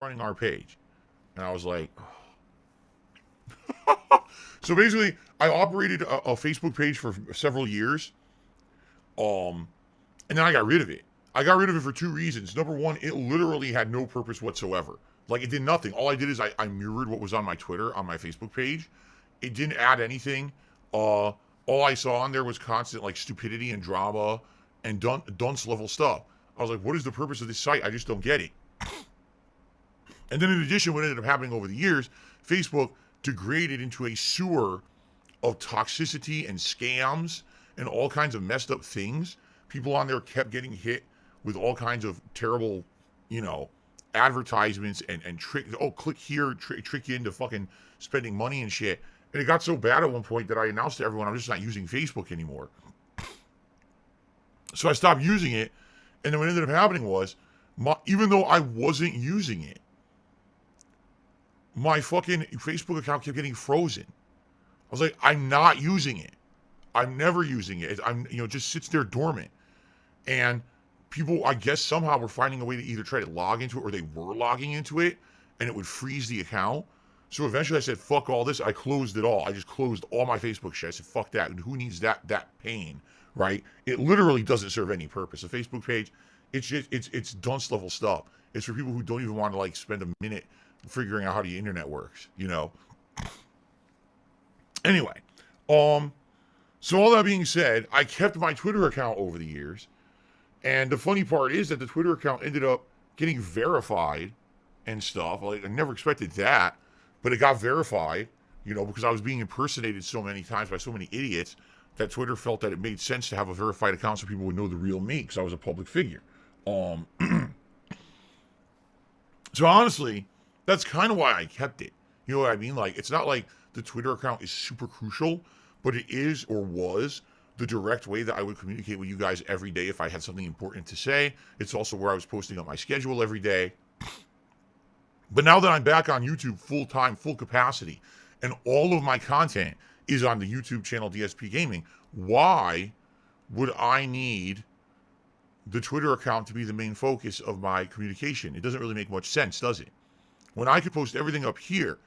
running our page. And I was like, so basically, I operated a Facebook page for several years. And then I got rid of it. I got rid of it for two reasons. Number one, it literally had no purpose whatsoever. Like, it did nothing. All I did is I mirrored what was on my Twitter, on my Facebook page. It didn't add anything. All I saw on there was constant, like, stupidity and drama and dunce level stuff. I was like, what is the purpose of this site? I just don't get it. And then in addition, what ended up happening over the years, Facebook degraded into a sewer of toxicity and scams and all kinds of messed up things. People on there kept getting hit with all kinds of terrible, advertisements and trick. Oh, click here, trick you into fucking spending money and shit. And it got so bad at one point that I announced to everyone I'm just not using Facebook anymore. So I stopped using it, and then what ended up happening was, even though I wasn't using it, my fucking Facebook account kept getting frozen. I was like, I'm not using it. I'm never using it. It just sits there dormant. And people, I guess, somehow were finding a way to either try to log into it or they were logging into it, and it would freeze the account. So eventually I said, fuck all this. I closed it all. I just closed all my Facebook shit. I said, fuck that. And who needs that pain, right? It literally doesn't serve any purpose. A Facebook page, it's dunce level stuff. It's for people who don't even want to, like, spend a minute figuring out how the internet works, Anyway, so all that being said, I kept my Twitter account over the years. And the funny part is that the Twitter account ended up getting verified and stuff. Like, I never expected that, but it got verified, because I was being impersonated so many times by so many idiots that Twitter felt that it made sense to have a verified account so people would know the real me because I was a public figure. So honestly, that's kind of why I kept it. You know what I mean? Like, it's not like the Twitter account is super crucial, but it is or was the direct way that I would communicate with you guys every day if I had something important to say. It's also where I was posting up my schedule every day. But now that I'm back on YouTube full time, full capacity, and all of my content is on the YouTube channel DSP Gaming, why would I need the Twitter account to be the main focus of my communication? It doesn't really make much sense, does it? When I could post everything up here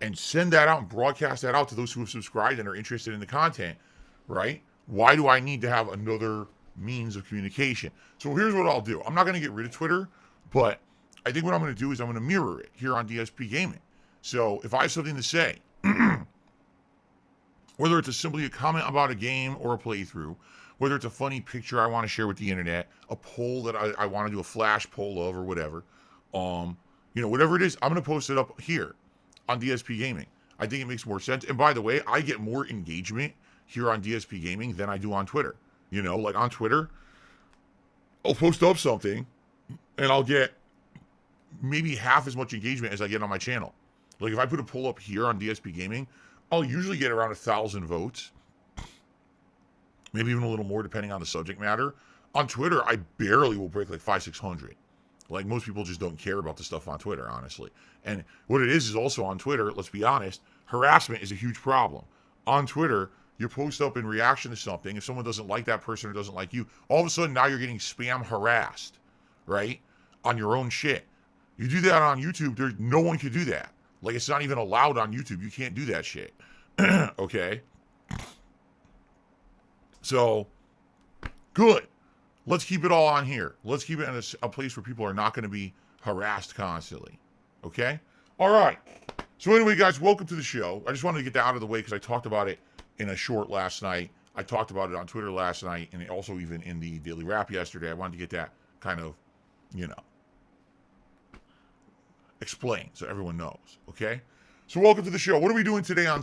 and send that out and broadcast that out to those who have subscribed and are interested in the content, right? Why do I need to have another means of communication? So here's what I'll do. I'm not going to get rid of Twitter, but I think what I'm going to do is I'm going to mirror it here on DSP Gaming. So if I have something to say, whether it's simply a comment about a game or a playthrough, whether it's a funny picture I want to share with the internet, a poll that I want to do a flash poll of or whatever, whatever it is, I'm going to post it up here on DSP Gaming. I think it makes more sense. And by the way, I get more engagement here on DSP Gaming than I do on Twitter. Like on Twitter, I'll post up something and I'll get maybe half as much engagement as I get on my channel. Like if I put a poll up here on DSP Gaming, I'll usually get around 1,000 votes. Maybe even a little more depending on the subject matter. On Twitter, I barely will break like 500-600. Like most people just don't care about the stuff on Twitter, honestly. And what it is also on Twitter, let's be honest, harassment is a huge problem. On Twitter, you post up in reaction to something. If someone doesn't like that person or doesn't like you, all of a sudden now you're getting spam harassed, right? On your own shit. You do that on YouTube, no one can do that. Like it's not even allowed on YouTube. You can't do that shit. Okay? So, good. Let's keep it all on here. Let's keep it in a place where people are not going to be harassed constantly. Okay? All right. So anyway, guys, welcome to the show. I just wanted to get that out of the way because I talked about it in a short last night. I talked about it on Twitter last night and also even in the Daily Wrap yesterday. I wanted to get that kind of, explained so everyone knows. Okay? So welcome to the show. What are we doing today on